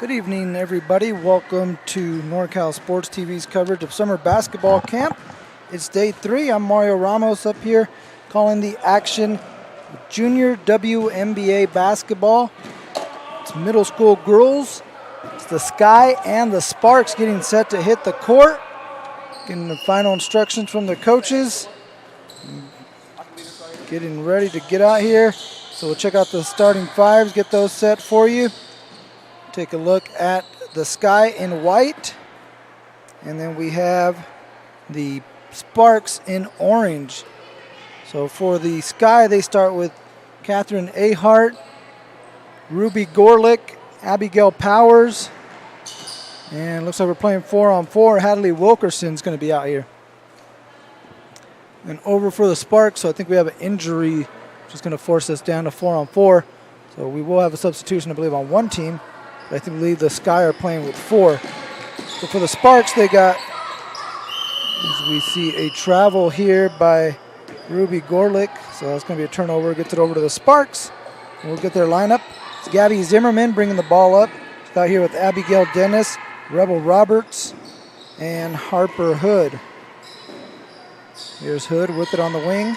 Good evening, everybody. Welcome to NorCal Sports TV's coverage of summer basketball camp. It's day 3. I'm Mario Ramos up here calling the action junior WNBA basketball. It's middle school girls. It's the Sky and the Sparks getting set to hit the court. Getting the final instructions from their coaches. Getting ready to get out here. So we'll check out the starting fives, get those set for you. Take a look at the Sky in white. And then we have the Sparks in orange. So for the Sky, they start with Catherine Ahart, Ruby Gorlick, Abigail Powers. And looks like we're playing 4-on-4. Hadley Wilkerson's going to be out here. And over for the Sparks, so I think we have an injury which is going to force us down to 4-on-4. So we will have a substitution, I believe, on one team. But I believe the Sky are playing with 4. So for the Sparks, they got, as we see, a travel here by Ruby Gorlick. So that's going to be a turnover. Gets it over to the Sparks. And we'll get their lineup. It's Gabby Zimmerman bringing the ball up. She's out here with Abigail Dennis, Rebel Roberts, and Harper Hood. Here's Hood with it on the wing.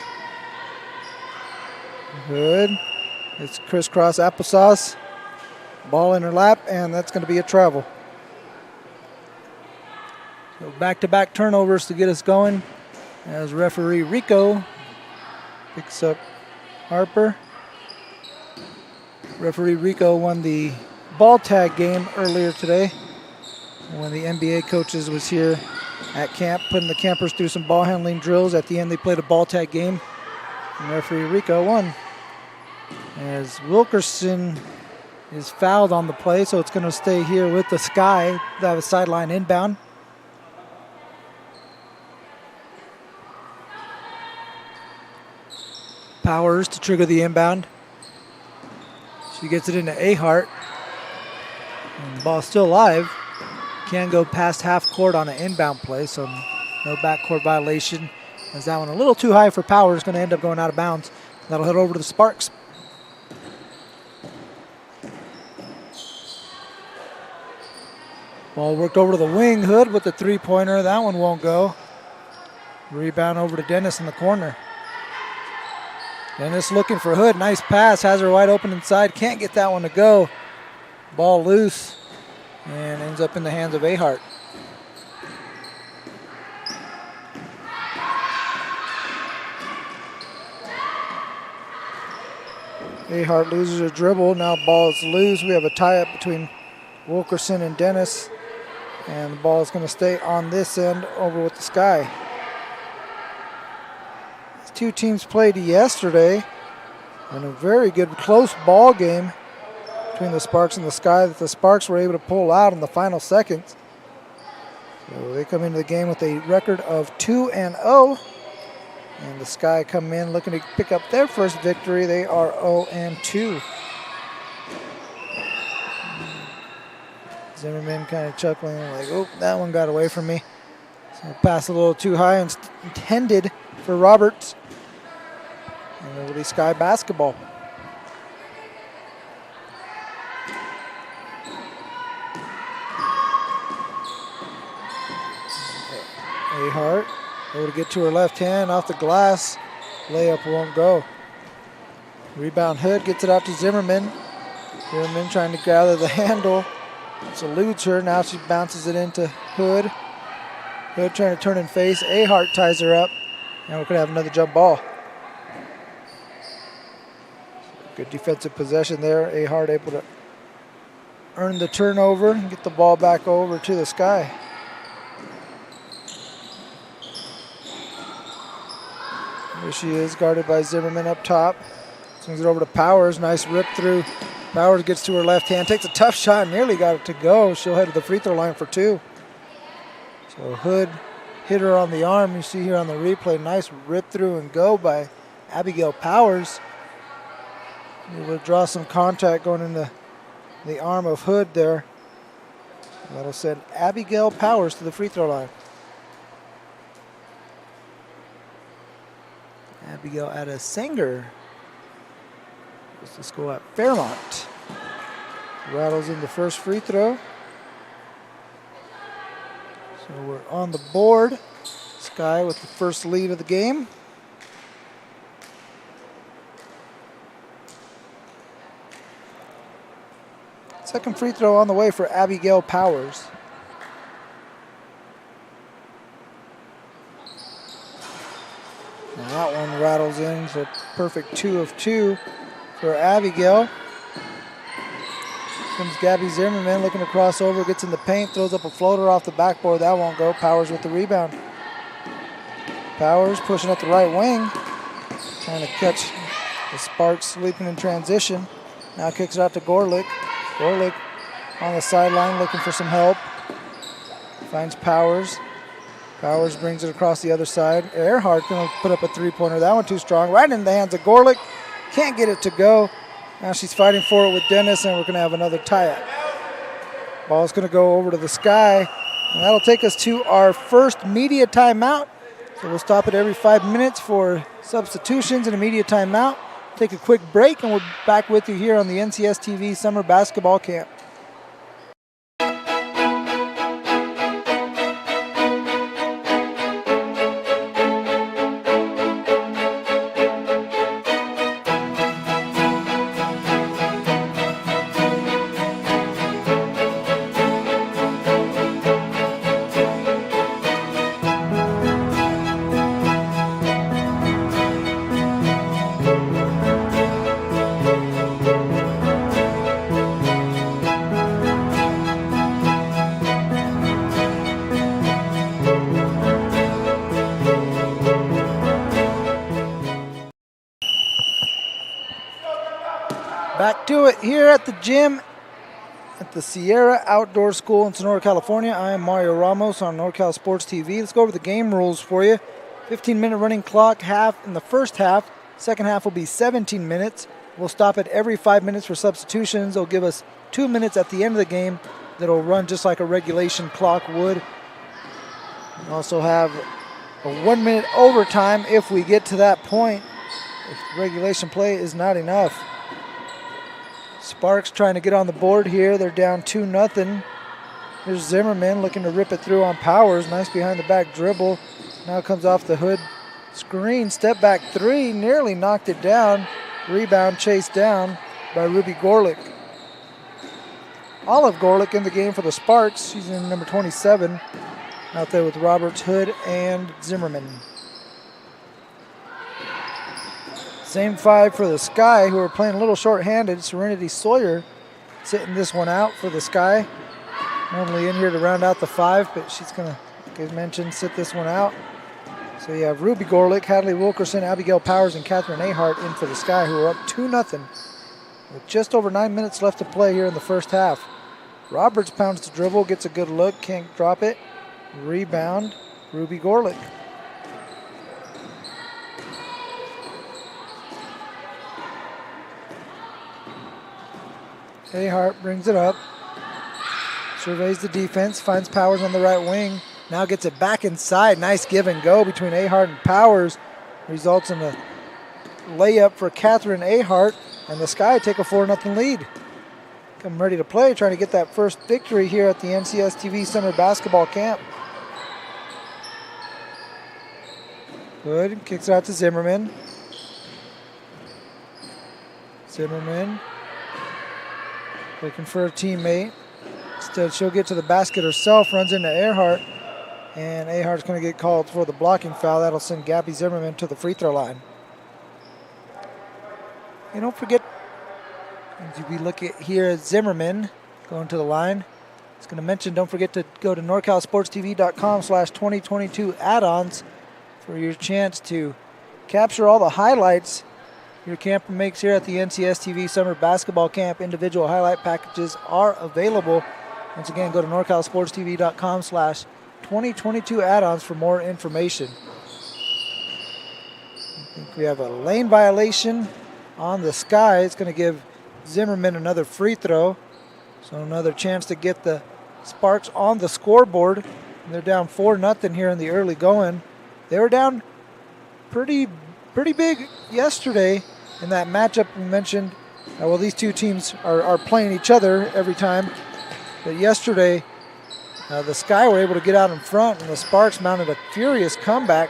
Hood. It's crisscross applesauce. Ball in her lap, and that's going to be a travel. So back-to-back turnovers to get us going as referee Rico picks up Harper. Referee Rico won the ball tag game earlier today when the NBA coaches was here at camp, putting the campers through some ball handling drills. At the end, they played a ball tag game, and referee Rico won. As Wilkerson is fouled on the play, so it's going to stay here with the Sky. They have a sideline inbound. Powers to trigger the inbound. She gets it into Ahart. And the ball's still alive. Can't go past half court on an inbound play, so no backcourt violation. As that one a little too high for Powers, going to end up going out of bounds. That'll head over to the Sparks. Ball worked over to the wing. Hood with the three-pointer. That one won't go. Rebound over to Dennis in the corner. Dennis looking for Hood. Nice pass. Has her wide open inside. Can't get that one to go. Ball loose. And ends up in the hands of Ahart. Ahart loses her dribble. Now ball is loose. We have a tie-up between Wilkerson and Dennis. And the ball is going to stay on this end over with the Sky. These two teams played yesterday in a very good close ball game between the Sparks and the Sky that the Sparks were able to pull out in the final seconds. So they come into the game with a record of 2-0. And the Sky come in looking to pick up their first victory. They are 0-2. Zimmerman kind of chuckling like, oh, that one got away from me. So pass a little too high and intended for Roberts. And it'll be Sky basketball. Ahart able to get to her left hand off the glass. Layup won't go. Rebound Hood gets it out to Zimmerman. Zimmerman trying to gather the handle. This eludes her. Now she bounces it into Hood. Hood trying to turn and face. Ahart ties her up. And we're going to have another jump ball. Good defensive possession there. Ahart able to earn the turnover and get the ball back over to the Sky. There she is, guarded by Zimmerman up top. Swings it over to Powers. Nice rip through. Powers gets to her left hand, takes a tough shot, nearly got it to go. She'll head to the free throw line for 2. So Hood hit her on the arm. You see here on the replay, nice rip through and go by Abigail Powers. Able to draw some contact going into the arm of Hood there. That'll send Abigail Powers to the free throw line. Abigail Adesinger goes to school at Fairmont. Rattles in the first free throw. So we're on the board. Sky with the first lead of the game. Second free throw on the way for Abigail Powers. And that one rattles in, so perfect 2 of 2 for Abigail. Comes Gabby Zimmerman looking to cross over, gets in the paint, throws up a floater off the backboard. That won't go. Powers with the rebound. Powers pushing up the right wing, trying to catch the Sparks sleeping in transition. Now kicks it out to Gorlick. Gorlick on the sideline looking for some help. Finds Powers. Powers brings it across the other side. Earhart going to put up a three-pointer. That one too strong. Right in the hands of Gorlick. Can't get it to go. Now she's fighting for it with Dennis, and we're going to have another tie-up. Ball's going to go over to the Sky, and that'll take us to our first media timeout. So we'll stop it every 5 minutes for substitutions and a media timeout. Take a quick break, and we're back with you here on the NCS TV Summer Basketball Camp. Back to it here at the gym at the Sierra Outdoor School in Sonora, California. I am Mario Ramos on NorCal Sports TV. Let's go over the game rules for you. 15-minute running clock, half in the first half. Second half will be 17 minutes. We'll stop it every 5 minutes for substitutions. They'll give us 2 minutes at the end of the game that'll run just like a regulation clock would. We also have a 1 minute overtime if we get to that point, if regulation play is not enough. Sparks trying to get on the board here. They're down 2-0. Here's Zimmerman looking to rip it through on Powers. Nice behind the back dribble. Now comes off the hood screen. Step back three. Nearly knocked it down. Rebound chased down by Ruby Gorlick. Olive Gorlick in the game for the Sparks. She's in number 27. Out there with Roberts, Hood, and Zimmerman. Same five for the Sky, who are playing a little short-handed. Serenity Sawyer sitting this one out for the Sky. Normally in here to round out the five, but she's going to, like I mentioned, sit this one out. So you have Ruby Gorlick, Hadley Wilkerson, Abigail Powers, and Catherine Ahart in for the Sky, who are up 2-0 with just over 9 minutes left to play here in the first half. Roberts pounds the dribble, gets a good look, can't drop it. Rebound, Ruby Gorlick. Ahart brings it up, surveys the defense, finds Powers on the right wing, now gets it back inside. Nice give and go between Ahart and Powers. Results in a layup for Catherine Ahart, and the Sky take a 4-0 lead. Come ready to play, trying to get that first victory here at the NCS TV Summer Basketball Camp. Good, kicks it out to Zimmerman. Zimmerman looking for a teammate. Instead, she'll get to the basket herself, runs into Earhart, and Earhart's going to get called for the blocking foul. That'll send Gabby Zimmerman to the free throw line. And don't forget, as we look at here at Zimmerman going to the line, it's going to mention, don't forget to go to norcalsportstv.com/2022 add-ons for your chance to capture all the highlights your camper makes here at the NCS TV Summer Basketball Camp. Individual highlight packages are available. Once again, go to norcalsportstv.com/2022 add-ons for more information. I think we have a lane violation on the Sky. It's going to give Zimmerman another free throw. So another chance to get the Sparks on the scoreboard. And they're down 4-0 here in the early going. They were down pretty big yesterday in that matchup we mentioned Well, these two teams are playing each other every time. But yesterday, the Sky were able to get out in front, and the Sparks mounted a furious comeback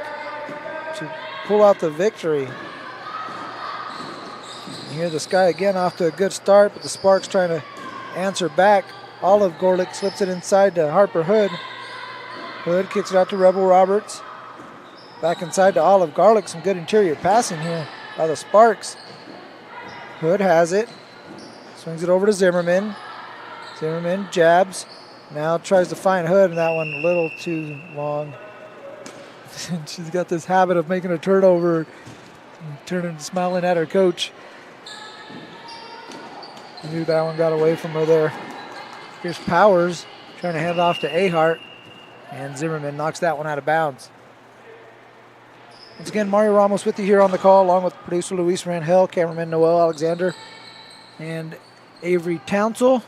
to pull out the victory. And here the Sky again off to a good start, but the Sparks trying to answer back. Olive Gorlick slips it inside to Harper Hood. Hood kicks it out to Rebel Roberts. Back inside to Olive Garlic. Some good interior passing here by the Sparks. Hood has it. Swings it over to Zimmerman. Zimmerman jabs. Now tries to find Hood, and that one a little too long. She's got this habit of making a turnover and turning smiling at her coach. I knew that one got away from her there. Here's Powers trying to hand it off to Ahart, and Zimmerman knocks that one out of bounds. Once again, Mario Ramos with you here on the call, along with producer Luis Rangel, cameraman Noel Alexander, and Avery Townsell.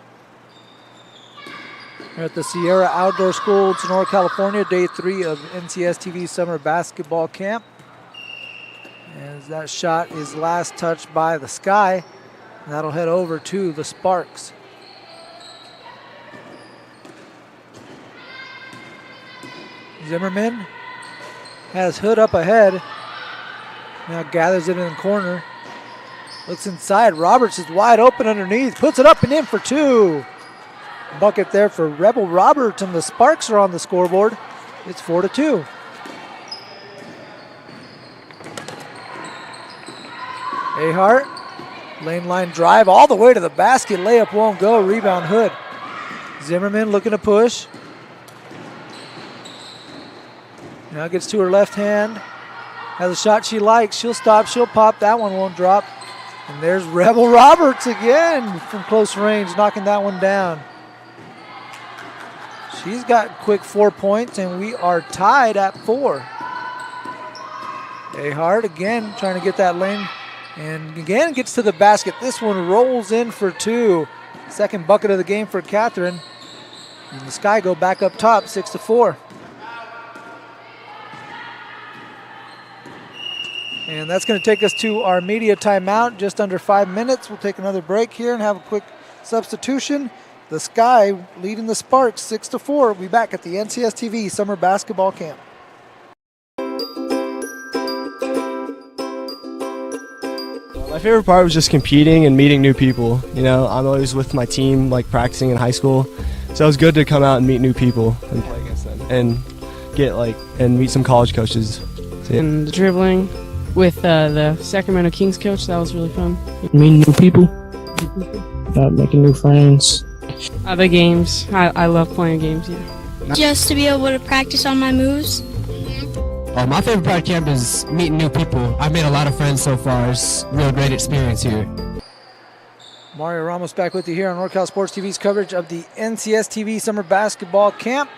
We're at the Sierra Outdoor School in Sonora, California, day 3 of NCS TV Summer Basketball Camp. As that shot is last touched by the Sky, and that'll head over to the Sparks. Zimmerman has Hood up ahead. Now gathers it in the corner. Looks inside. Roberts is wide open underneath. Puts it up and in for 2. Bucket there for Rebel Roberts, and the Sparks are on the scoreboard. It's 4-2. Ahart, lane line drive all the way to the basket. Layup won't go. Rebound Hood. Zimmerman looking to push. Now gets to her left hand. Has a shot she likes. She'll stop. She'll pop. That one won't drop. And there's Rebel Roberts again from close range, knocking that one down. She's got quick 4 points, and we are tied at 4. Ahart again trying to get that lane, and again gets to the basket. This one rolls in for 2. Second bucket of the game for Catherine. And the Sky go back up top, 6-4. And that's going to take us to our media timeout, just under 5 minutes. We'll take another break here and have a quick substitution. The Sky leading the Sparks 6-4. We'll be back at the NCS TV Summer Basketball Camp. My favorite part was just competing and meeting new people. You know, I'm always with my team, like practicing in high school. So it was good to come out and meet new people and play against them and get and meet some college coaches. So, and the dribbling with the Sacramento Kings coach, that was really fun. Meeting new people, making new friends. The games, I love playing games, yeah. Just to be able to practice on my moves. My favorite part of camp is meeting new people. I've made a lot of friends so far. It's a real great experience here. Mario Ramos back with you here on NorCal Sports TV's coverage of the NCS TV Summer Basketball Camp.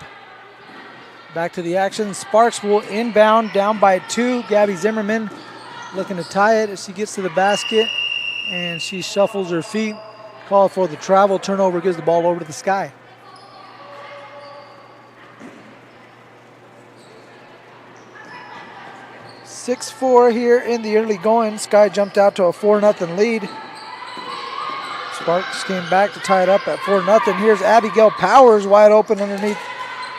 Back to the action. Sparks will inbound down by 2. Gabby Zimmerman looking to tie it as she gets to the basket, and she shuffles her feet. Call for the travel. Turnover gives the ball over to the Sky. (6-4) here in the early going. Sky jumped out to a 4-0 lead. Sparks came back to tie it up at 4-0. Here's Abigail Powers wide open underneath.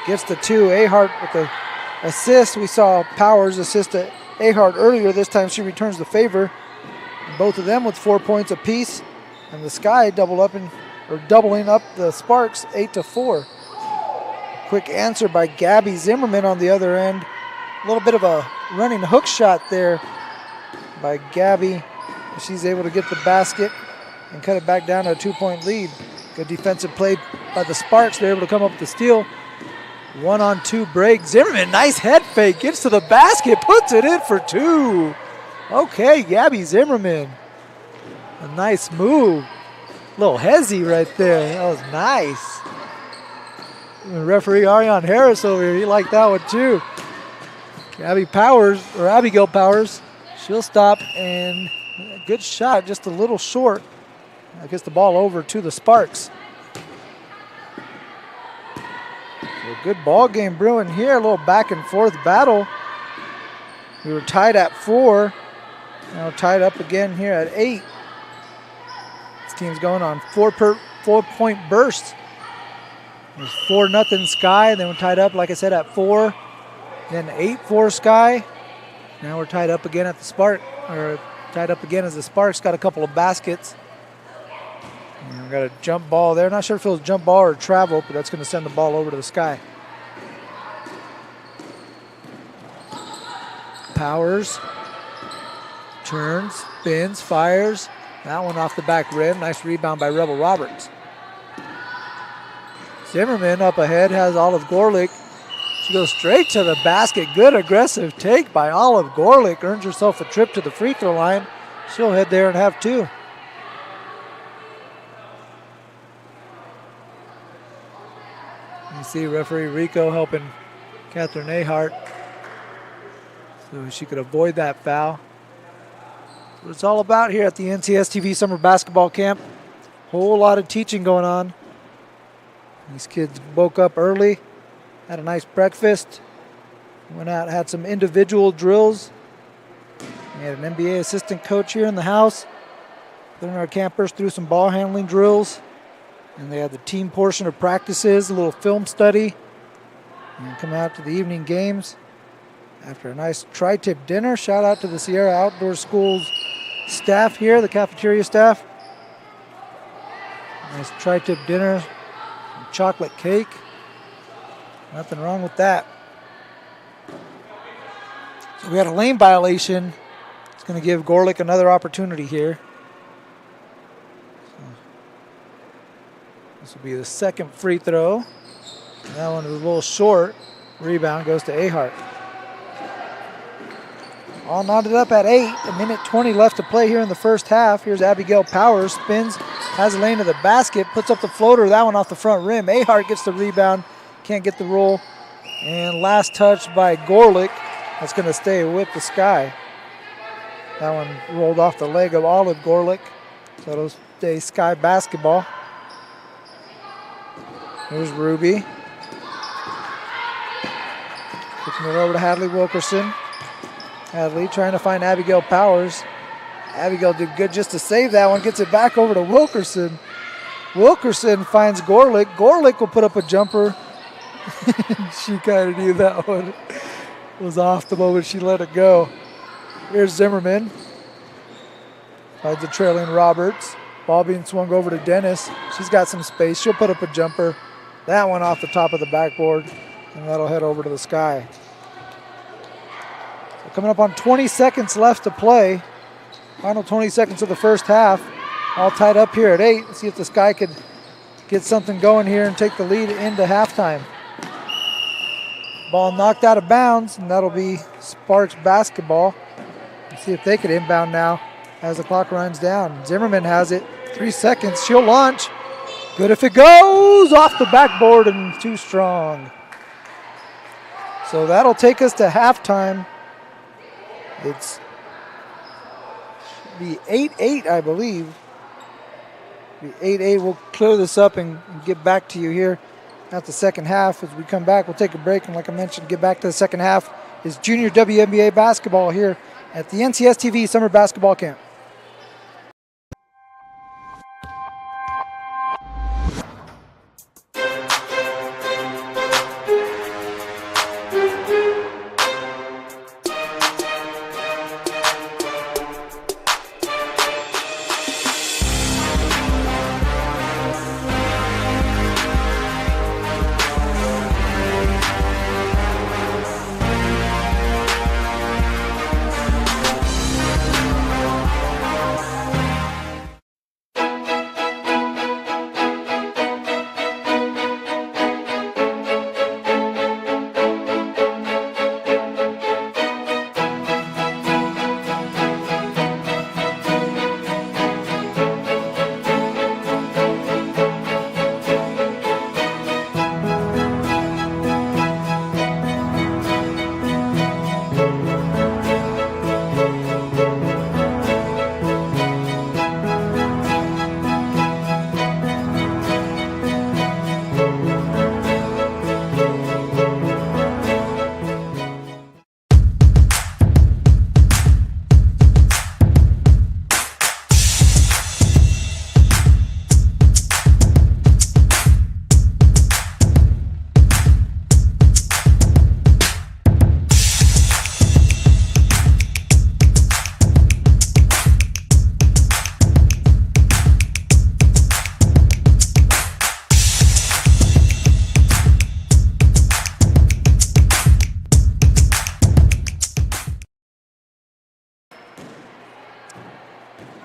Gets the 2. Ahart with the assist. We saw Powers assist to Ahart earlier. This time she returns the favor. Both of them with 4 points apiece. And the Sky doubling up the Sparks 8-4. Quick answer by Gabby Zimmerman on the other end. A little bit of a running hook shot there by Gabby. She's able to get the basket and cut it back down to a 2-point lead. Good defensive play by the Sparks. They're able to come up with the steal. 1-on-2 break. Zimmerman, nice head fake. Gets to the basket, puts it in for 2. Okay, Gabby Zimmerman. A nice move. Little hezzy right there. That was nice. And referee Ariane Harris over here, he liked that one too. Abigail Powers, she'll stop, and a good shot, just a little short. That gets the ball over to the Sparks. So a good ball game brewing here, a little back and forth battle. We were tied at 4, now tied up again here at 8. Both teams going on 4-point bursts. There's 4-0 Sky. Then we're tied up, like I said, at 4. Then 8-4 Sky. Now we're tied up again at the Spark, or tied up again as the Sparks got a couple of baskets. And we've got a jump ball there. Not sure if it was jump ball or travel, but that's going to send the ball over to the Sky. Powers turns, spins, fires. That one off the back rim. Nice rebound by Rebel Roberts. Zimmerman up ahead has Olive Gorlick. She goes straight to the basket. Good aggressive take by Olive Gorlick. Earns herself a trip to the free throw line. She'll head there and have 2. You see referee Rico helping Catherine Ahart so she could avoid that foul. What it's all about here at the NCSTV Summer Basketball Camp. Whole lot of teaching going on. These kids woke up early, had a nice breakfast, went out, had some individual drills. We had an NBA assistant coach here in the house, putting our campers through some ball handling drills. And they had the team portion of practices, a little film study, and come out to the evening games. After a nice tri-tip dinner, shout out to the Sierra Outdoor Schools staff here, the cafeteria staff. Nice tri-tip dinner, chocolate cake. Nothing wrong with that. So we had a lane violation. It's going to give Gorlick another opportunity here. This will be the second free throw. That one was a little short. Rebound goes to Ahart. All knotted up at 8. 1:20 left to play here in the first half. Here's Abigail Powers. Spins, has a lane to the basket, puts up the floater. That one off the front rim. Ahart gets the rebound. Can't get the roll. And last touch by Gorlick. That's going to stay with the Sky. That one rolled off the leg of Olive Gorlick. So it'll stay Sky basketball. Here's Ruby. Kicking it over to Hadley Wilkerson. Hadley trying to find Abigail Powers. Abigail did good just to save that one. Gets it back over to Wilkerson. Wilkerson finds Gorlick. Gorlick will put up a jumper. She kind of knew that one was off the moment she let it go. Here's Zimmerman. Finds the trailing Roberts. Ball being swung over to Dennis. She's got some space. She'll put up a jumper. That one off the top of the backboard. And that'll head over to the Sky. So coming up on 20 seconds left to play. Final 20 seconds of the first half. All tied up here at 8. Let's see if the Sky could get something going here and take the lead into halftime. Ball knocked out of bounds, and that'll be Sparks basketball. Let's see if they could inbound now as the clock runs down. Zimmerman has it. 3 seconds. She'll launch. Good if it goes off the backboard and too strong. So that'll take us to halftime. It's be 8-8, I believe. Be 8-8. We'll clear this up and get back to you here at the second half. As we come back, we'll take a break, and like I mentioned, get back to the second half is junior WNBA basketball here at the NCSTV Summer Basketball Camp.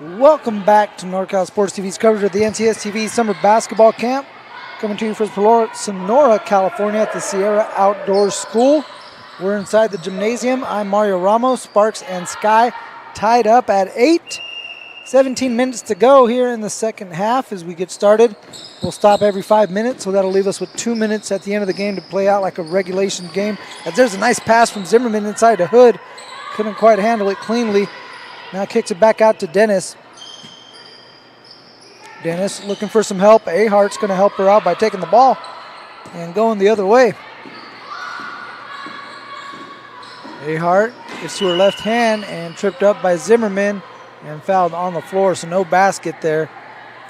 Welcome back to NorCal Sports TV's coverage of the NCSTV Summer Basketball Camp. Coming to you from Sonora, California at the Sierra Outdoor School. We're inside the gymnasium. I'm Mario Ramos. Sparks and Sky tied up at 8. 17 minutes to go here in the second half as we get started. We'll stop every 5 minutes, so that'll leave us with 2 minutes at the end of the game to play out like a regulation game. As there's a nice pass from Zimmerman inside to Hood. Couldn't quite handle it cleanly. Now kicks it back out to Dennis. Dennis looking for some help. Ahart's going to help her out by taking the ball and going the other way. Ahart gets to her left hand and tripped up by Zimmerman and fouled on the floor, so no basket there.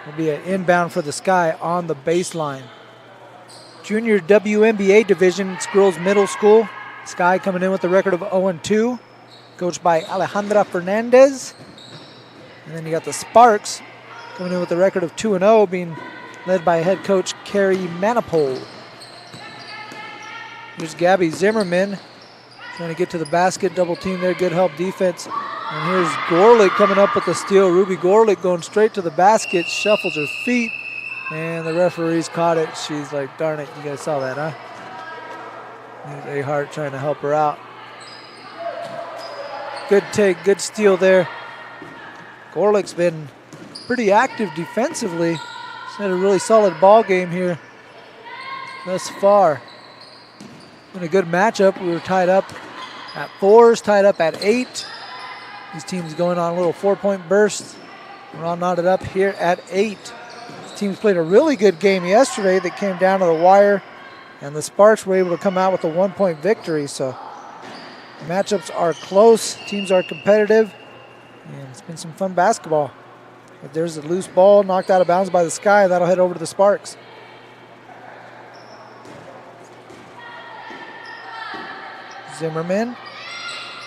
It'll be an inbound for the Sky on the baseline. Junior WNBA division, it's girls middle school. Sky coming in with a record of 0-2. Coached by Alejandra Fernandez. And then you got the Sparks coming in with a record of 2-0, being led by head coach Carrie Manipole. Here's Gabby Zimmerman trying to get to the basket, double team there, good help defense. And here's Gorlick coming up with the steal. Ruby Gorlick going straight to the basket, shuffles her feet, and the referee's caught it. She's like, darn it, you guys saw that, huh? Here's Ahart trying to help her out. Good take, good steal there. Gorlick's been pretty active defensively. She's had a really solid ball game here thus far. Been a good matchup. We were tied up at 4s, tied up at 8. These teams going on a little 4-point burst. We're all knotted up here at 8. These teams played a really good game yesterday that came down to the wire, and the Sparks were able to come out with a 1-point victory. So matchups are close, teams are competitive, and it's been some fun basketball. But there's a loose ball knocked out of bounds by the Sky. That'll head over to the Sparks. Zimmerman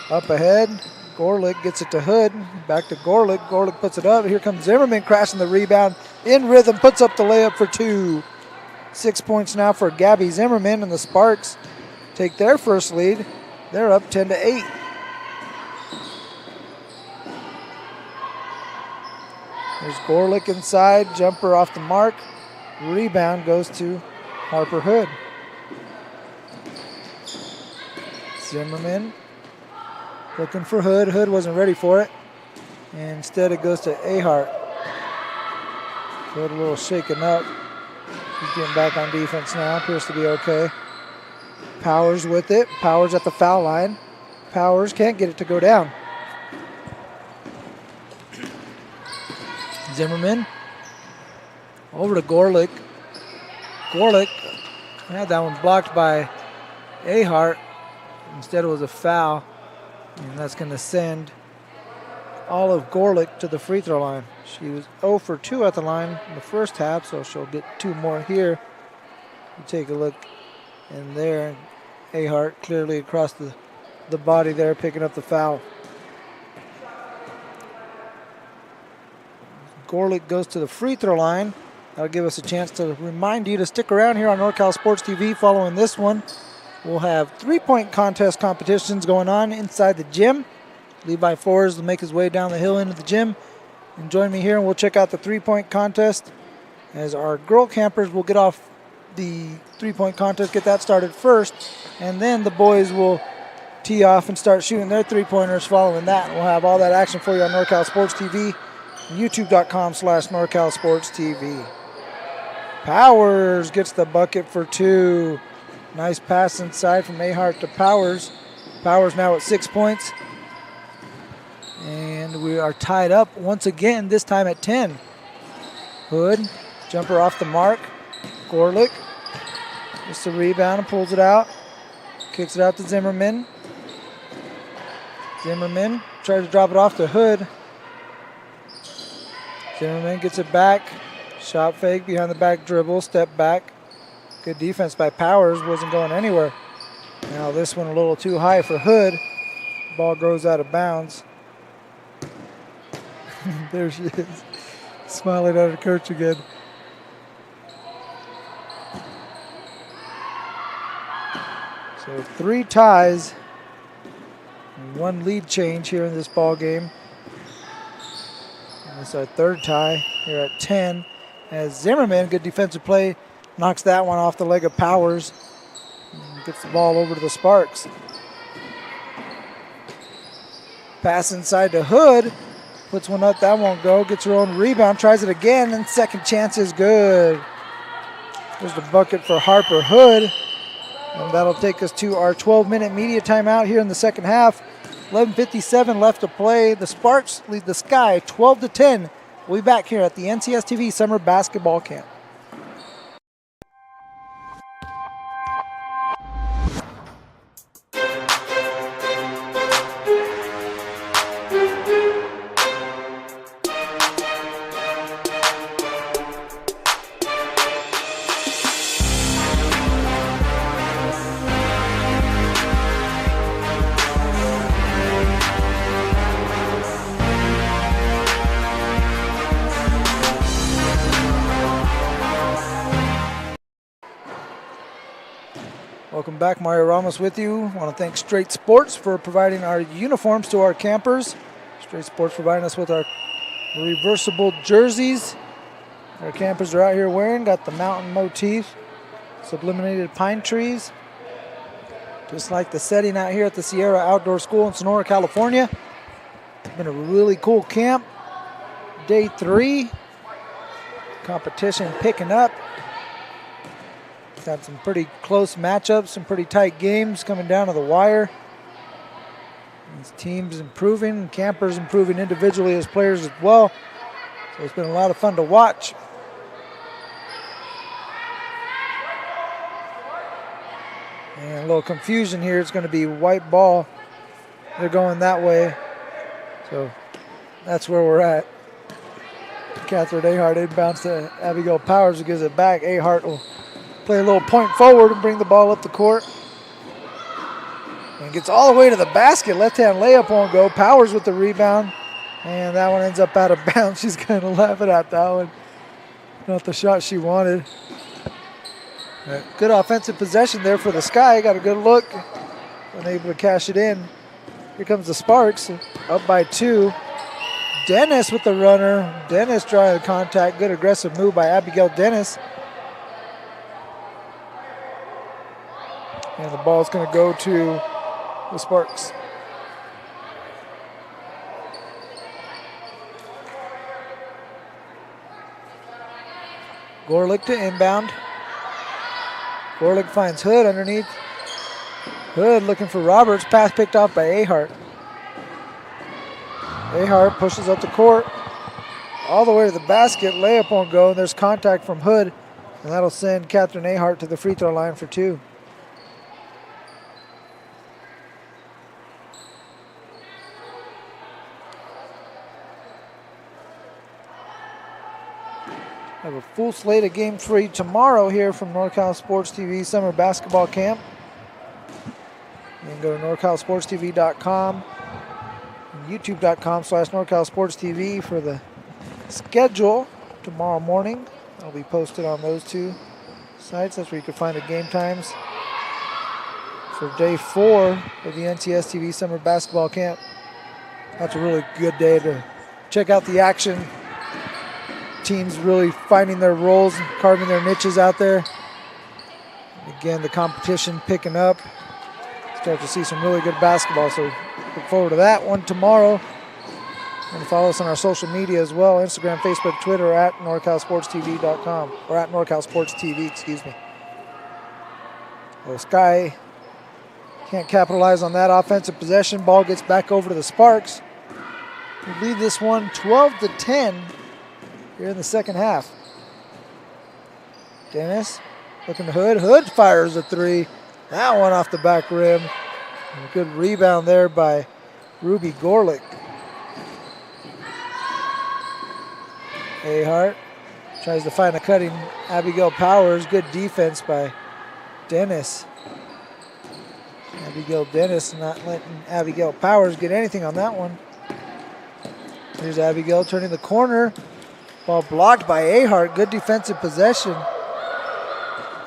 up ahead. Gorlick gets it to Hood. Back to Gorlick. Gorlick puts it up. Here comes Zimmerman crashing the rebound. In rhythm, puts up the layup for 2. 6 points now for Gabby Zimmerman, and the Sparks take their first lead. They're up 10-8. There's Gorlick inside, jumper off the mark. Rebound goes to Harper Hood. Zimmerman looking for Hood. Hood wasn't ready for it. And instead it goes to Ahart. Hood a little shaken up. He's getting back on defense now. Appears to be okay. Powers with it. Powers at the foul line. Powers can't get it to go down. Zimmerman over to Gorlick. Gorlick had that one blocked by Ahart. Instead it was a foul. And that's going to send Olive Gorlick to the free throw line. She was 0 for 2 at the line in the first half, so she'll get 2 more here. You take a look in there. Ahart clearly across the body there, picking up the foul. Gorlick goes to the free throw line. That'll give us a chance to remind you to stick around here on NorCal Sports TV following this one. We'll have 3-point contest competitions going on inside the gym. Levi Forrest will make his way down the hill into the gym and join me here, and we'll check out the 3-point contest as our girl campers will get off the 3-point contest, get that started first, and then the boys will tee off and start shooting their 3-pointers following that. We'll have all that action for you on NorCal Sports TV and youtube.com/NorCal Sports TV. Powers gets the bucket for 2. Nice pass inside from Ahart to Powers. Powers now at 6 points. And we are tied up once again, this time at 10. Hood, jumper off the mark. Gorlick gets the rebound and pulls it out. Kicks it out to Zimmerman. Zimmerman tries to drop it off to Hood. Zimmerman gets it back. Shot fake behind the back dribble, step back. Good defense by Powers, wasn't going anywhere. Now this one a little too high for Hood. Ball goes out of bounds. There she is, smiling at her coach again. So 3 ties and 1 lead change here in this ball game. It's our third tie here at 10. As Zimmerman, good defensive play, knocks that one off the leg of Powers. And gets the ball over to the Sparks. Pass inside to Hood. Puts one up, that won't go. Gets her own rebound, tries it again, and second chance is good. There's the bucket for Harper Hood. And that'll take us to our 12-minute media timeout here in the second half. 11:57 left to play. The Sparks lead the Sky 12-10. We'll be back here at the NCSTV Summer Basketball Camp. Welcome back, Mario Ramos with you. I want to thank Straight Sports for providing our uniforms to our campers. Straight Sports providing us with our reversible jerseys. Our campers are out here wearing, got the mountain motif, sublimated pine trees. Just like the setting out here at the Sierra Outdoor School in Sonora, California. It's been a really cool camp. Day 3, competition picking up. Got some pretty close matchups, some pretty tight games coming down to the wire. These teams improving, campers improving individually as players as well. So it's been a lot of fun to watch. And a little confusion here. It's going to be white ball. They're going that way. So that's where we're at. Catherine Ahart inbounds to Abigail Powers, who gives it back. Ahart will play a little point forward and bring the ball up the court. And gets all the way to the basket. Left-hand layup won't go. Powers with the rebound. And that one ends up out of bounds. She's kind of laughing at that one. Not the shot she wanted. Good offensive possession there for the Sky. Got a good look. Unable to cash it in. Here comes the Sparks. Up by 2. Dennis with the runner. Dennis drawing the contact. Good aggressive move by Abigail Dennis. And the ball's going to go to the Sparks. Gorlick to inbound. Gorlick finds Hood underneath. Hood looking for Roberts. Pass picked off by Ahart. Ahart pushes up the court. All the way to the basket. Layup won't go. And there's contact from Hood. And that'll send Catherine Ahart to the free throw line for 2. Have a full slate of Game 3 tomorrow here from NorCal Sports TV Summer Basketball Camp. You can go to NorCalSportsTV.com and YouTube.com/NorCalSportsTV for the schedule tomorrow morning. It'll be posted on those 2 sites. That's where you can find the game times for Day 4 of the NCSTV Summer Basketball Camp. That's a really good day to check out the action. Teams really finding their roles and carving their niches out there. Again, the competition picking up. Start to see some really good basketball, so look forward to that one tomorrow. And follow us on our social media as well, Instagram, Facebook, Twitter, at NorCalSportsTV.com, or at NorCalSportsTV, excuse me. The Sky can't capitalize on that offensive possession. Ball gets back over to the Sparks. We lead this one 12-10. Here in the second half. Dennis looking to Hood. Hood fires a 3. That one off the back rim. And a good rebound there by Ruby Gorlick. Ahart tries to find a cutting Abigail Powers. Good defense by Dennis. Abigail Dennis not letting Abigail Powers get anything on that one. Here's Abigail turning the corner. Ball blocked by Ahart. Good defensive possession.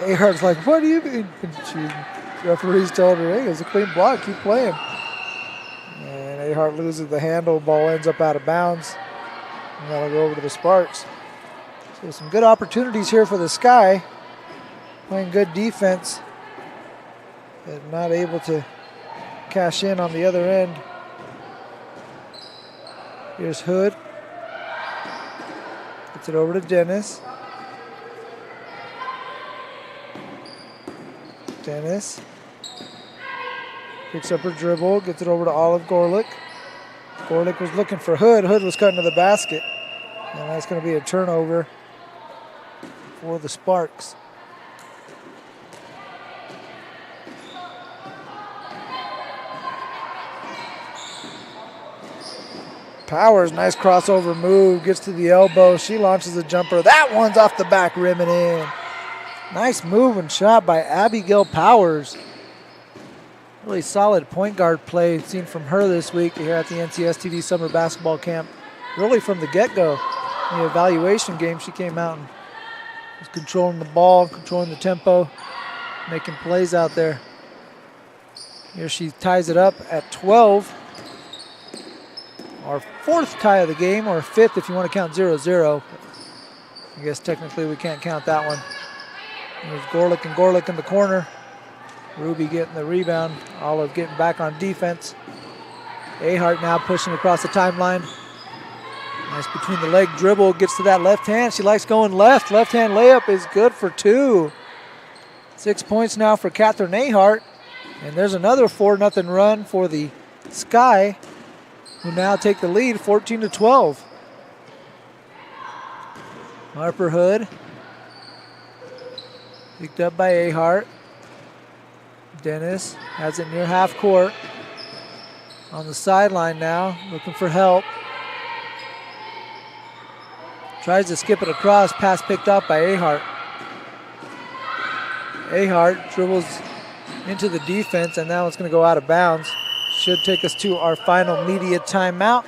Ahart's like, what do you mean? Referees told her, hey, it's a clean block. Keep playing. And Ahart loses the handle. Ball ends up out of bounds. And that'll go over to the Sparks. So some good opportunities here for the Sky. Playing good defense, but not able to cash in on the other end. Here's Hood. Gets it over to Dennis. Dennis picks up her dribble, gets it over to Olive Gorlick. Gorlick was looking for Hood. Hood was cutting to the basket. And that's going to be a turnover for the Sparks. Powers, nice crossover move, gets to the elbow. She launches a jumper. That one's off the back rim and in. Nice move and shot by Abigail Powers. Really solid point guard play seen from her this week here at the NCSTV Summer Basketball Camp. Really from the get-go. In the evaluation game, she came out and was controlling the ball, controlling the tempo, making plays out there. Here she ties it up at 12. Our fourth tie of the game, or fifth if you want to count 0-0. I guess technically we can't count that one. There's Gorlick in the corner. Ruby getting the rebound. Olive getting back on defense. Ahart now pushing across the timeline. Nice between the leg dribble, gets to that left hand. She likes going left. Left hand layup is good for 2. 6 points now for Catherine Ahart. And there's another 4-0 run for the Sky, who now take the lead 14-12. Harper Hood. Picked up by Ahart. Dennis has it near half court. On the sideline now, looking for help. Tries to skip it across, pass picked up by Ahart. Ahart dribbles into the defense, and now it's going to go out of bounds. Should take us to our final media timeout.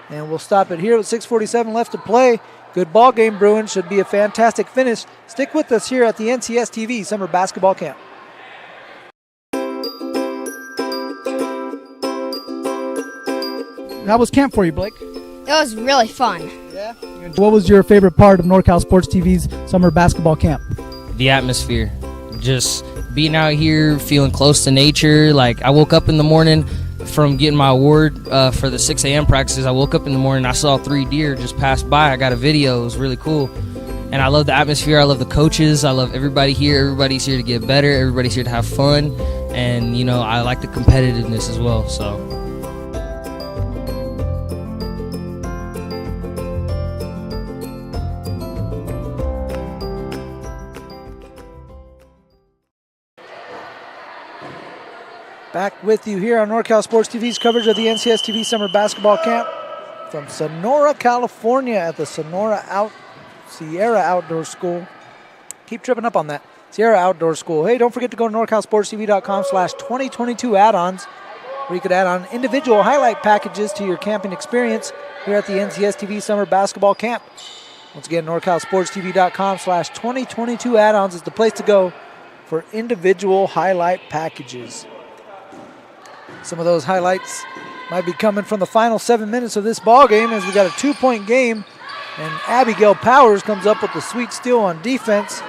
And we'll stop it here with 6:47 left to play. Good ball game, Bruins. Should be a fantastic finish. Stick with us here at the NCSTV Summer Basketball Camp. How was camp for you, Blake? It was really fun. Yeah. What was your favorite part of NorCal Sports TV's Summer Basketball Camp? The atmosphere. Just being out here, feeling close to nature. Like, I woke up in the morning from getting my award for the 6 a.m. practices. I woke up in the morning, I saw 3 deer just pass by. I got a video. It was really cool. And I love the atmosphere. I love the coaches. I love everybody here. Everybody's here to get better. Everybody's here to have fun. And, you know, I like the competitiveness as well, so. Back with you here on NorCal Sports TV's coverage of the NCSTV Summer Basketball Camp from Sonora, California at the Sierra Outdoor School. Keep tripping up on that. Sierra Outdoor School. Hey, don't forget to go to NorCalSportsTV.com/2022 add-ons, where you could add on individual highlight packages to your camping experience here at the NCSTV Summer Basketball Camp. Once again, NorCalSportsTV.com/2022 add-ons is the place to go for individual highlight packages. Some of those highlights might be coming from the final 7 minutes of this ball game, as we got a 2-point game, and Abigail Powers comes up with the sweet steal on defense,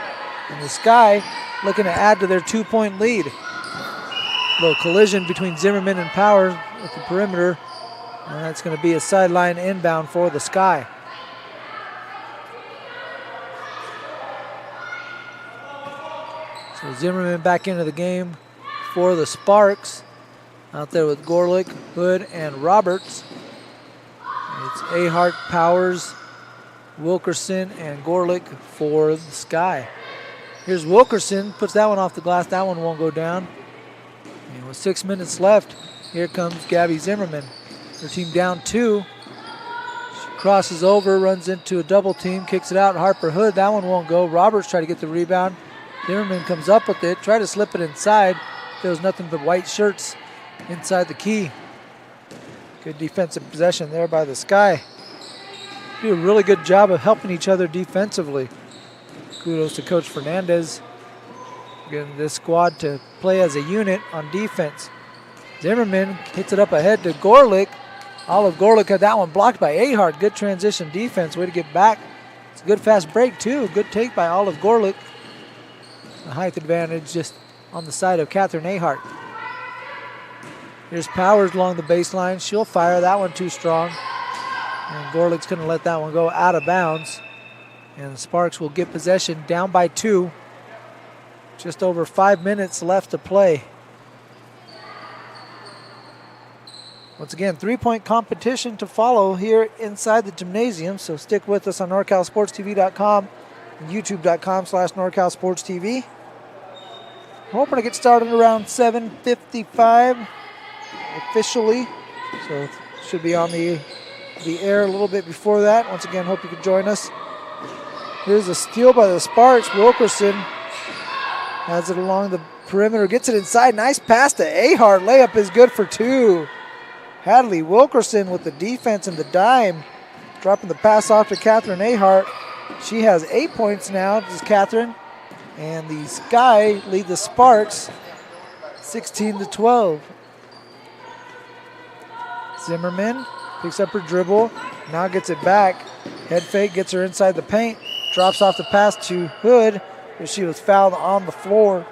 and the Sky looking to add to their 2-point lead. A little collision between Zimmerman and Powers at the perimeter, and that's going to be a sideline inbound for the Sky. So Zimmerman back into the game for the Sparks. Out there with Gorlick, Hood, and Roberts. It's Ahart, Powers, Wilkerson, and Gorlick for the Sky. Here's Wilkerson, puts that one off the glass. That one won't go down. And with 6 minutes left, here comes Gabby Zimmerman. Her team down 2. She crosses over, runs into a double team, kicks it out. Harper Hood, that one won't go. Roberts try to get the rebound. Zimmerman comes up with it, try to slip it inside. There was nothing but white shirts inside the key. Good defensive possession there by the Sky. Do a really good job of helping each other defensively. Kudos to Coach Fernandez, getting this squad to play as a unit on defense. Zimmerman hits it up ahead to Gorlick. Olive Gorlick had that one blocked by Ahart. Good transition defense. Way to get back. It's a good fast break, too. Good take by Olive Gorlick. The height advantage just on the side of Catherine Ahart. Here's Powers along the baseline. She'll fire. That one too strong. And Gorlick's going to let that one go out of bounds. And the Sparks will get possession down by 2. Just over 5 minutes left to play. Once again, 3-point competition to follow here inside the gymnasium, so stick with us on NorCalSportsTV.com and YouTube.com/NorCalSportsTV. We're hoping to get started around 7:55 officially, so should be on the air a little bit before that. Once again, hope you can join us. Here's a steal by the Sparks. Wilkerson has it along the perimeter, gets it inside. Nice pass to Ahart. Layup is good for 2. Hadley Wilkerson with the defense and the dime, dropping the pass off to Catherine Ahart. She has 8 points now, this is Catherine. And the Sky lead the Sparks 16-12. Zimmerman picks up her dribble, now gets it back. Head fake, gets her inside the paint, drops off the pass to Hood, but she was fouled on the floor,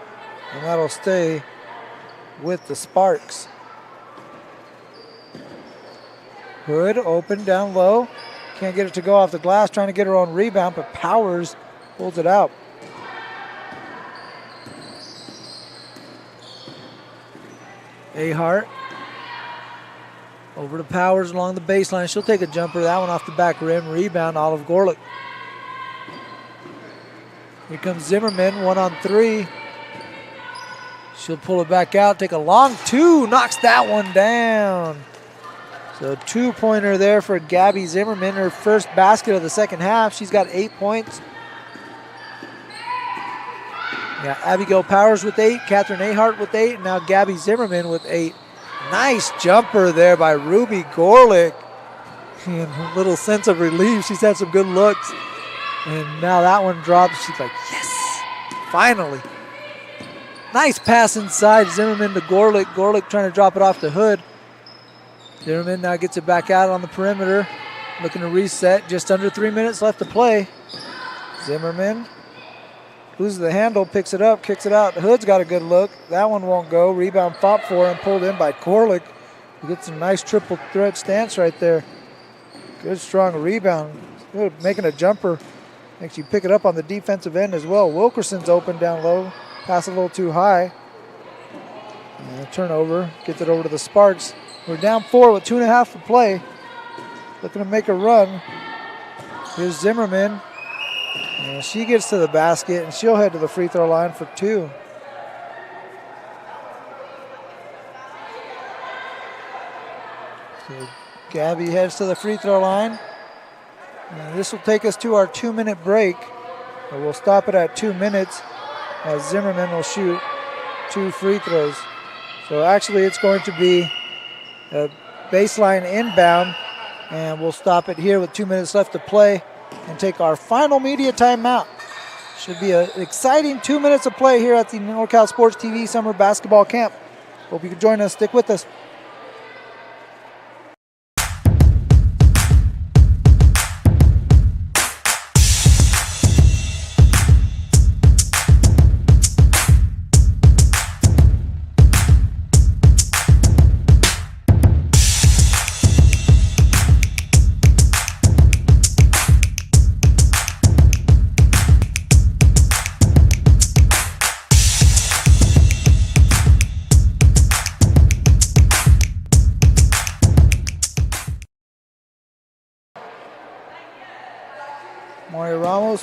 and that'll stay with the Sparks. Hood open down low. Can't get it to go off the glass, trying to get her own rebound, but Powers pulls it out. Ahart over to Powers along the baseline. She'll take a jumper. That one off the back rim. Rebound, Olive Gorlick. Here comes Zimmerman, 1-on-3. She'll pull it back out, take a long 2, knocks that one down. So 2-pointer there for Gabby Zimmerman, her first basket of the second half. She's got 8 points. Yeah, Abigail Powers with 8, Catherine Ahart with 8, and now Gabby Zimmerman with 8. Nice jumper there by Ruby Gorlick. And a little sense of relief. She's had some good looks. And now that one drops. She's like, yes, finally. Nice pass inside. Zimmerman to Gorlick. Gorlick trying to drop it off to Hood. Zimmerman now gets it back out on the perimeter. Looking to reset. Just under 3 minutes left to play. Zimmerman loses the handle, picks it up, kicks it out. Hood's got a good look. That one won't go. Rebound fought for and pulled in by Gorlick. He gets a nice triple threat stance right there. Good strong rebound. Good, making a jumper. Makes you pick it up on the defensive end as well. Wilkerson's open down low. Pass a little too high. And a turnover. Gets it over to the Sparks. We're down 4 with 2.5 to play. Looking to make a run. Here's Zimmerman. And she gets to the basket, and she'll head to the free throw line for 2. So Gabby heads to the free throw line. And this will take us to our 2-minute break. But we'll stop it at 2 minutes as Zimmerman will shoot 2 free throws. So actually it's going to be a baseline inbound, and we'll stop it here with 2 minutes left to play and take our final media timeout. Should be an exciting 2 minutes of play here at the NorCal Sports TV Summer Basketball Camp. Hope you can join us. Stick with us.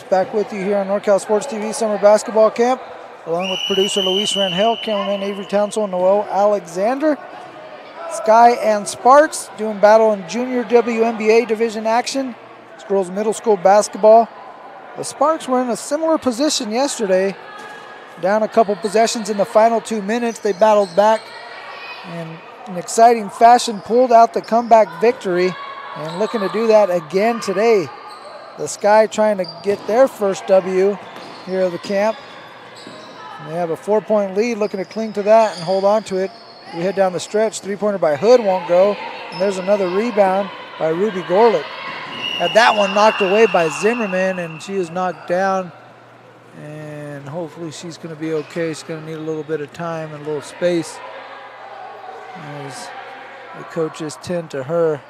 Back with you here on NorCal Sports TV Summer Basketball Camp, along with producer Luis Rangel, cameraman Avery Townsend, and Noel Alexander. Sky and Sparks doing battle in junior WNBA division action. It's girls middle school basketball. The Sparks were in a similar position yesterday. Down a couple possessions in the final 2 minutes. They battled back and in exciting fashion pulled out the comeback victory, and looking to do that again today. The Sky trying to get their first W here at the camp. And they have a 4-point lead, looking to cling to that and hold on to it. We head down the stretch. 3-pointer by Hood won't go. And there's another rebound by Ruby Gorlick. Had that one knocked away by Zimmerman, and she is knocked down. And hopefully she's going to be okay. She's going to need a little bit of time and a little space as the coaches tend to her.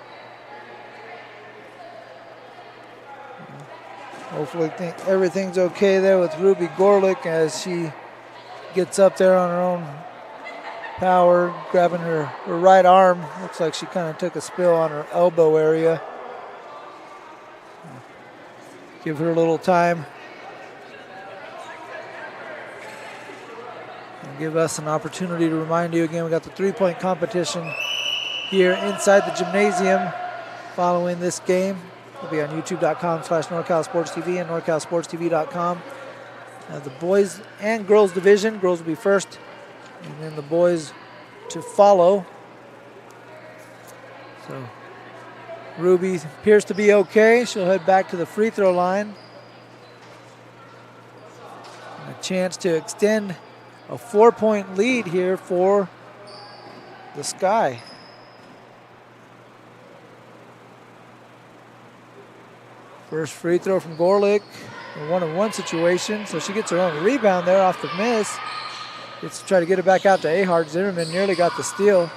Hopefully everything's okay there with Ruby Gorlick as she gets up there on her own power, grabbing her right arm. Looks like she kind of took a spill on her elbow area. Give her a little time. And give us an opportunity to remind you again, we got the three-point competition here inside the gymnasium following this game. It'll be on youtube.com/NorCalSportsTV and NorCalSportsTV.com. The boys and girls division. Girls will be first, and then the boys to follow. So Ruby appears to be okay. She'll head back to the free throw line. And a chance to extend a 4-point lead here for the Sky. First free throw from Gorlick, a 1-on-1 situation, so she gets her own rebound there off the miss. Gets to try to get it back out to Ahart. Zimmerman nearly got the steal.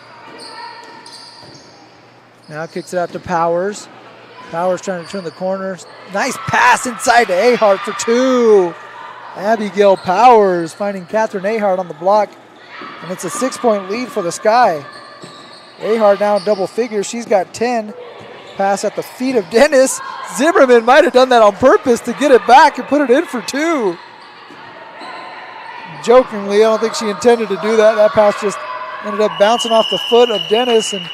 Now kicks it out to Powers. Powers trying to turn the corner. Nice pass inside to Ahart for two. Abigail Powers finding Catherine Ahart on the block, and it's a 6-point lead for the Sky. Ahart now in double figures. She's got 10. Pass at the feet of Dennis. Zimmerman might have done that on purpose to get it back and put it in for two. Jokingly, I don't think she intended to do that. That pass just ended up bouncing off the foot of Dennis and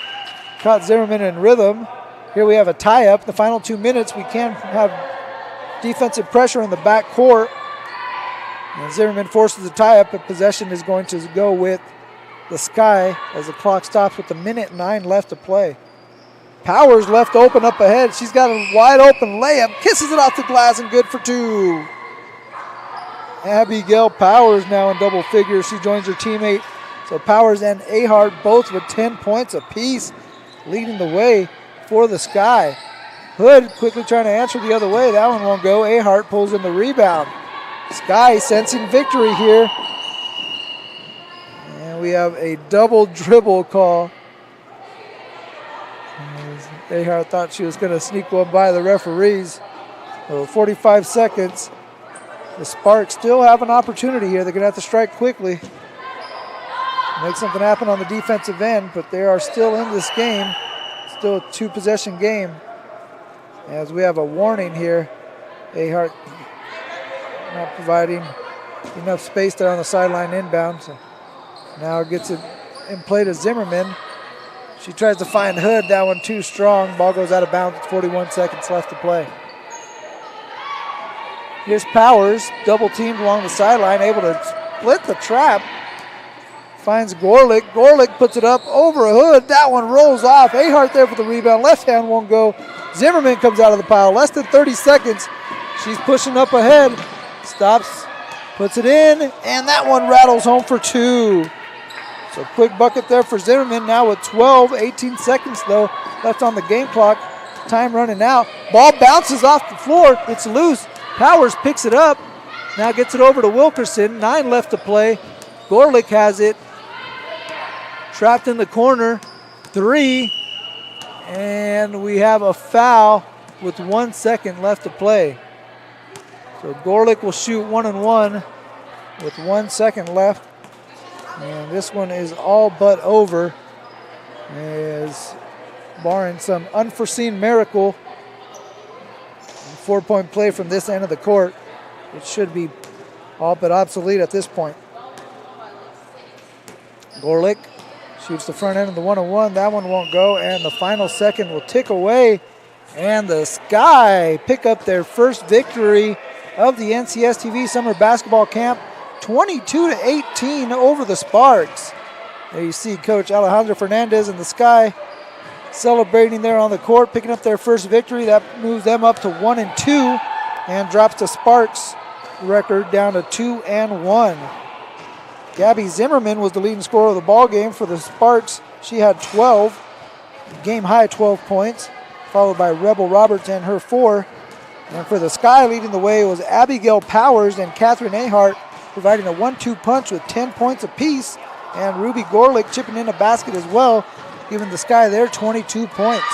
caught Zimmerman in rhythm. Here we have a tie-up. The final 2 minutes, we can have defensive pressure in the back court. And Zimmerman forces the tie-up, but possession is going to go with the Sky as the clock stops with 1:09 left to play. Powers left open up ahead. She's got a wide open layup. Kisses it off the glass and good for two. Abigail Powers now in double figures. She joins her teammate. So Powers and Ahart both with 10 points apiece, leading the way for the Sky. Hood quickly trying to answer the other way. That one won't go. Ahart pulls in the rebound. Sky sensing victory here. And we have a double dribble call. Ahart thought she was going to sneak one by the referees. So 45 seconds. The Sparks still have an opportunity here. They're going to have to strike quickly. Make something happen on the defensive end, but they are still in this game. Still a two-possession game. As we have a warning here. Ahart not providing enough space there on the sideline inbound. So now gets it in play to Zimmerman. She tries to find Hood. That one too strong. Ball goes out of bounds with 41 seconds left to play. Here's Powers, double teamed along the sideline, able to split the trap. Finds Gorlick. Gorlick puts it up over a Hood. That one rolls off. Ahart there for the rebound. Left hand won't go. Zimmerman comes out of the pile. Less than 30 seconds. She's pushing up ahead. Stops, puts it in, and that one rattles home for two. So quick bucket there for Zimmerman. Now with 18 seconds though left on the game clock. Time running out. Ball bounces off the floor. It's loose. Powers picks it up. Now gets it over to Wilkerson. 9 left to play. Gorlick has it. Trapped in the corner. 3. And we have a foul with 1 second left to play. So Gorlick will shoot 1-and-1 with 1 second left. And this one is all but over, as barring some unforeseen miracle, 4-point play from this end of the court, it should be all but obsolete at this point. Gorlick shoots the front end of the 1-on-1. That one won't go, and the final second will tick away, and the Sky pick up their first victory of the NCS TV Summer Basketball Camp. 22-18 over the Sparks. There you see Coach Alejandro Fernandez and the Sky celebrating there on the court, picking up their first victory. That moves them up to 1-2 and drops the Sparks record down to 2-1. Gabby Zimmerman was the leading scorer of the ball game for the Sparks. She had 12. game high 12 points, followed by Rebel Roberts and her 4. And for the Sky, leading the way was Abigail Powers and Catherine Ahart, providing a 1-2 punch with 10 points apiece, and Ruby Gorlick chipping in a basket as well, giving the Sky their 22 points.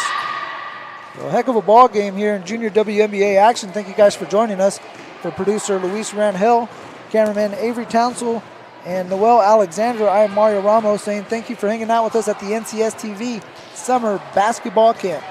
So a heck of a ball game here in junior WNBA action. Thank you guys for joining us. For producer Luis Rangel, cameraman Avery Townsell, and Noel Alexandra, I am Mario Ramos saying thank you for hanging out with us at the NCS TV Summer Basketball Camp.